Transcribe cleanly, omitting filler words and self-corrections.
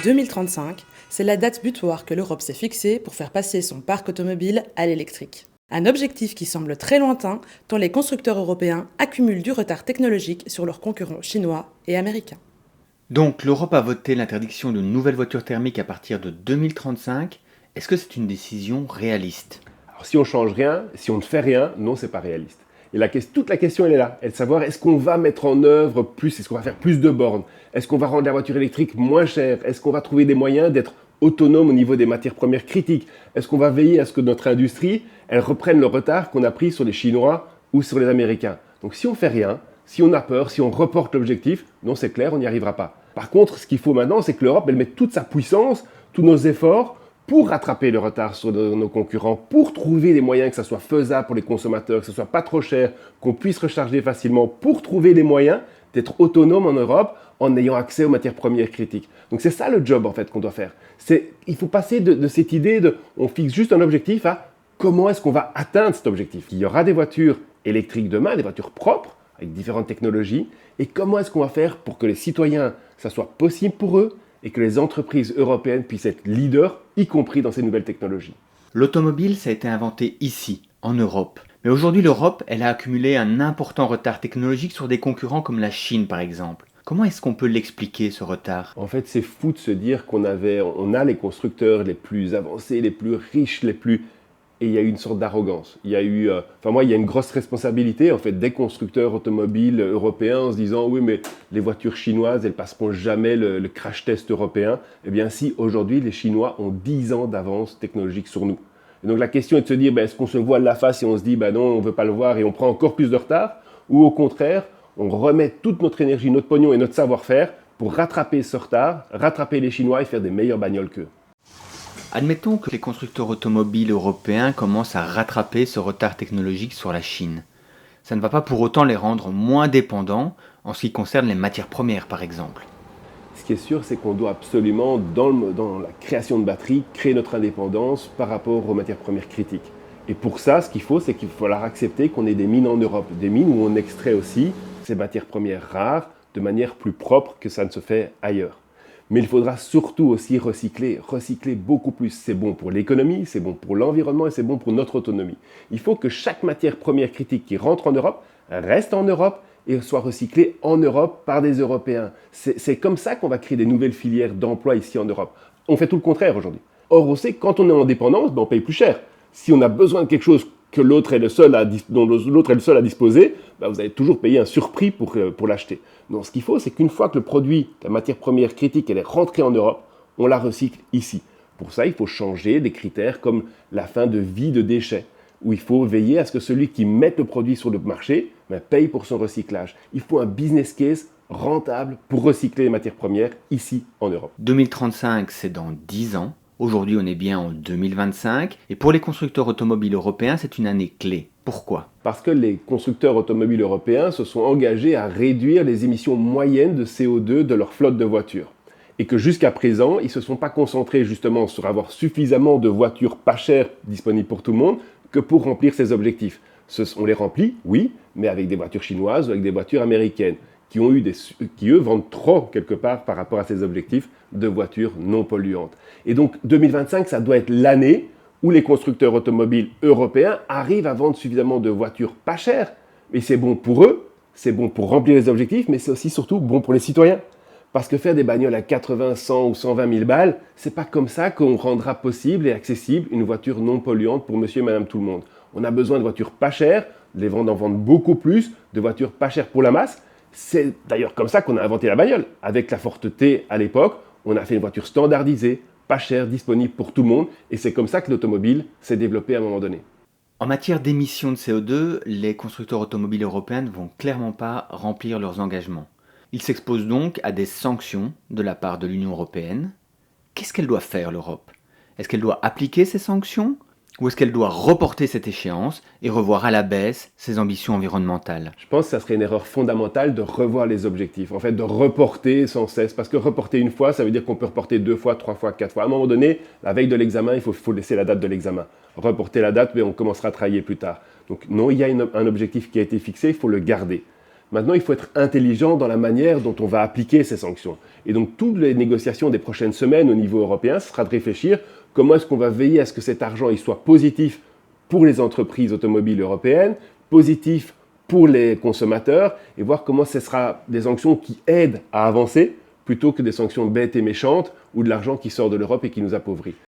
2035, c'est la date butoir que l'Europe s'est fixée pour faire passer son parc automobile à l'électrique. Un objectif qui semble très lointain, tant les constructeurs européens accumulent du retard technologique sur leurs concurrents chinois et américains. Donc l'Europe a voté l'interdiction de nouvelles voitures thermiques à partir de 2035. Est-ce que c'est une décision réaliste ? Alors si on ne change rien, si on ne fait rien, non, c'est pas réaliste. Et toute la question, elle est là. Elle est de savoir, est-ce qu'on va mettre en œuvre plus, est-ce qu'on va faire plus de bornes ? Est-ce qu'on va rendre la voiture électrique moins chère ? Est-ce qu'on va trouver des moyens d'être autonome au niveau des matières premières critiques ? Est-ce qu'on va veiller à ce que notre industrie, elle reprenne le retard qu'on a pris sur les Chinois ou sur les Américains ? Donc si on ne fait rien, si on a peur, si on reporte l'objectif, non, c'est clair, on n'y arrivera pas. Par contre, ce qu'il faut maintenant, c'est que l'Europe, elle mette toute sa puissance, tous nos efforts pour rattraper le retard sur nos concurrents, pour trouver des moyens que ça soit faisable pour les consommateurs, que ce soit pas trop cher, qu'on puisse recharger facilement, pour trouver les moyens d'être autonome en Europe en ayant accès aux matières premières critiques. Donc c'est ça le job en fait qu'on doit faire. Il faut passer de cette idée on fixe juste un objectif à comment est-ce qu'on va atteindre cet objectif. Il y aura des voitures électriques demain, des voitures propres avec différentes technologies, et comment est-ce qu'on va faire pour que les citoyens, ça soit possible pour eux, et que les entreprises européennes puissent être leaders, y compris dans ces nouvelles technologies. L'automobile, ça a été inventé ici, en Europe. Mais aujourd'hui, l'Europe, elle a accumulé un important retard technologique sur des concurrents comme la Chine, par exemple. Comment est-ce qu'on peut l'expliquer, ce retard ? En fait, c'est fou de se dire qu'on a les constructeurs les plus avancés, les plus riches, et il y a eu une sorte d'arrogance. Il y a une grosse responsabilité en fait des constructeurs automobiles européens en se disant oui mais les voitures chinoises elles passeront jamais le crash test européen. Eh bien si aujourd'hui les Chinois ont 10 ans d'avance technologique sur nous. Et donc la question est de se dire est-ce qu'on se voile la face et on se dit non on veut pas le voir et on prend encore plus de retard, ou au contraire on remet toute notre énergie, notre pognon et notre savoir-faire pour rattraper ce retard, rattraper les Chinois et faire des meilleures bagnoles qu'eux. Admettons que les constructeurs automobiles européens commencent à rattraper ce retard technologique sur la Chine. Ça ne va pas pour autant les rendre moins dépendants en ce qui concerne les matières premières, par exemple. Ce qui est sûr, c'est qu'on doit absolument, dans la création de batteries, créer notre indépendance par rapport aux matières premières critiques. Et pour ça, ce qu'il faut, c'est qu'il faut falloir accepter qu'on ait des mines en Europe, des mines où on extrait aussi ces matières premières rares de manière plus propre que ça ne se fait ailleurs. Mais il faudra surtout aussi recycler beaucoup plus. C'est bon pour l'économie, c'est bon pour l'environnement et c'est bon pour notre autonomie. Il faut que chaque matière première critique qui rentre en Europe reste en Europe et soit recyclée en Europe par des Européens. C'est comme ça qu'on va créer des nouvelles filières d'emploi ici en Europe. On fait tout le contraire aujourd'hui. Or, on sait que quand on est en dépendance, on paye plus cher. Si on a besoin de quelque chose que dont l'autre est le seul à disposer, vous allez toujours payer un surprix pour l'acheter. Donc ce qu'il faut, c'est qu'une fois que le produit, la matière première critique, elle est rentrée en Europe, on la recycle ici. Pour ça, il faut changer des critères comme la fin de vie de déchets, où il faut veiller à ce que celui qui met le produit sur le marché paye pour son recyclage. Il faut un business case rentable pour recycler les matières premières ici en Europe. 2035, c'est dans 10 ans. Aujourd'hui, on est bien en 2025. Et pour les constructeurs automobiles européens, c'est une année clé. Pourquoi ? Parce que les constructeurs automobiles européens se sont engagés à réduire les émissions moyennes de CO2 de leur flotte de voitures. Et que jusqu'à présent, ils ne se sont pas concentrés justement sur avoir suffisamment de voitures pas chères disponibles pour tout le monde que pour remplir ces objectifs. On les remplit, oui, mais avec des voitures chinoises ou avec des voitures américaines qui eux vendent trop quelque part par rapport à ces objectifs de voitures non polluantes. Et donc 2025, ça doit être l'année où les constructeurs automobiles européens arrivent à vendre suffisamment de voitures pas chères. Mais c'est bon pour eux, c'est bon pour remplir les objectifs, mais c'est aussi surtout bon pour les citoyens. Parce que faire des bagnoles à 80, 100 ou 120 000 balles, c'est pas comme ça qu'on rendra possible et accessible une voiture non polluante pour monsieur et madame tout le monde. On a besoin de voitures pas chères, d'en vendre beaucoup plus, de voitures pas chères pour la masse. C'est d'ailleurs comme ça qu'on a inventé la bagnole. Avec la Forte T à l'époque, on a fait une voiture standardisée, pas chère, disponible pour tout le monde. Et c'est comme ça que l'automobile s'est développée à un moment donné. En matière d'émissions de CO2, les constructeurs automobiles européens ne vont clairement pas remplir leurs engagements. Ils s'exposent donc à des sanctions de la part de l'Union européenne. Qu'est-ce qu'elle doit faire, l'Europe ? Est-ce qu'elle doit appliquer ces sanctions ? Ou est-ce qu'elle doit reporter cette échéance et revoir à la baisse ses ambitions environnementales ? Je pense que ça serait une erreur fondamentale de revoir les objectifs, en fait de reporter sans cesse, parce que reporter une fois, ça veut dire qu'on peut reporter 2 fois, 3 fois, 4 fois. À un moment donné, la veille de l'examen, il faut laisser la date de l'examen. Reporter la date, mais on commencera à travailler plus tard. Donc non, il y a un objectif qui a été fixé, il faut le garder. Maintenant, il faut être intelligent dans la manière dont on va appliquer ces sanctions. Et donc, toutes les négociations des prochaines semaines au niveau européen, ce sera de réfléchir comment est-ce qu'on va veiller à ce que cet argent il soit positif pour les entreprises automobiles européennes, positif pour les consommateurs, et voir comment ce sera des sanctions qui aident à avancer, plutôt que des sanctions bêtes et méchantes, ou de l'argent qui sort de l'Europe et qui nous appauvrit.